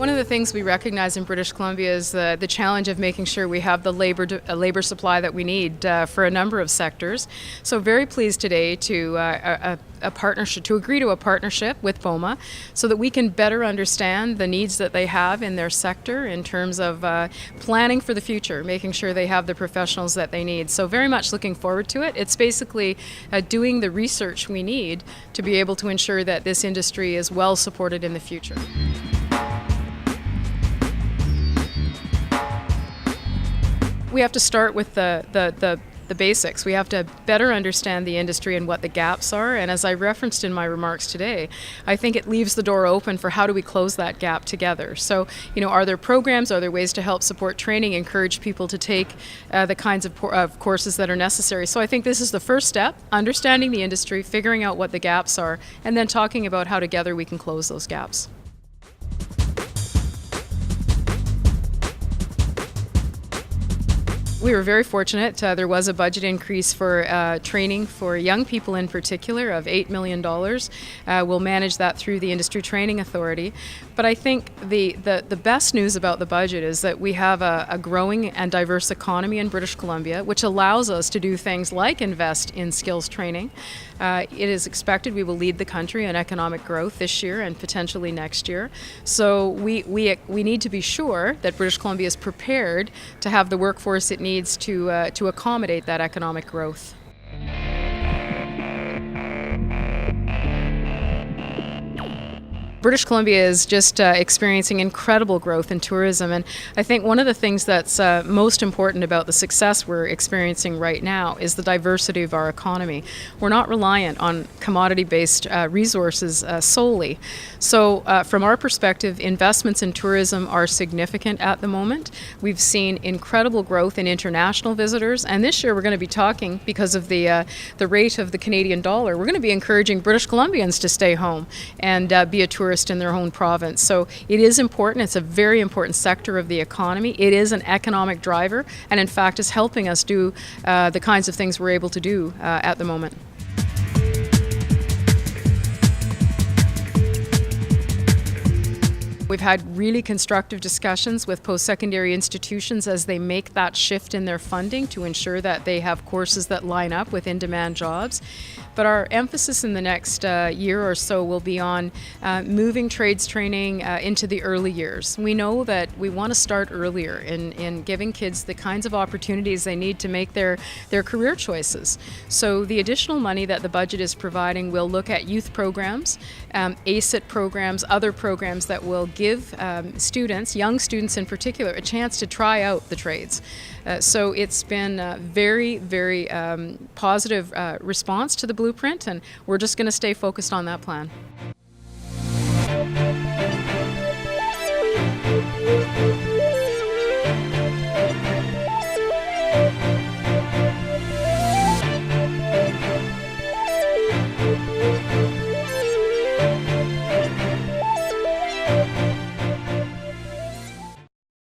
One of the things we recognize in British Columbia is the challenge of making sure we have the labor supply that we need for a number of sectors. So very pleased today to agree to a partnership with BOMA so that we can better understand the needs that they have in their sector in terms of planning for the future, making sure they have the professionals that they need. So very much looking forward to it. It's basically doing the research we need to be able to ensure that this industry is well supported in the future. We have to start with the basics. We have to better understand the industry and what the gaps are. And as I referenced in my remarks today, I think it leaves the door open for how do we close that gap together. So, are there programs, are there ways to help support training, encourage people to take the kinds of courses that are necessary? So I think this is the first step, understanding the industry, figuring out what the gaps are, and then talking about how together we can close those gaps. We were very fortunate. There was a budget increase for training for young people in particular of $8 million. We'll manage that through the Industry Training Authority. But I think the best news about the budget is that we have a growing and diverse economy in British Columbia, which allows us to do things like invest in skills training. It is expected we will lead the country in economic growth this year and potentially next year. So we need to be sure that British Columbia is prepared to have the workforce it needs to accommodate that economic growth. British Columbia is just experiencing incredible growth in tourism, and I think one of the things that's most important about the success we're experiencing right now is the diversity of our economy. We're not reliant on commodity-based resources solely. So from our perspective, investments in tourism are significant at the moment. We've seen incredible growth in international visitors, and this year we're going to be talking, because of the rate of the Canadian dollar, we're going to be encouraging British Columbians to stay home and be a tourist in their own province. So it is important. It's a very important sector of the economy. It is an economic driver, and in fact is helping us do the kinds of things we're able to do at the moment. We've had really constructive discussions with post-secondary institutions as they make that shift in their funding to ensure that they have courses that line up with in-demand jobs. But our emphasis in the next year or so will be on moving trades training into the early years. We know that we want to start earlier in giving kids the kinds of opportunities they need to make their career choices. So the additional money that the budget is providing will look at youth programs, ACIT programs, other programs that will give students, young students in particular, a chance to try out the trades. So it's been a very, very positive response to the blueprint, and we're just going to stay focused on that plan.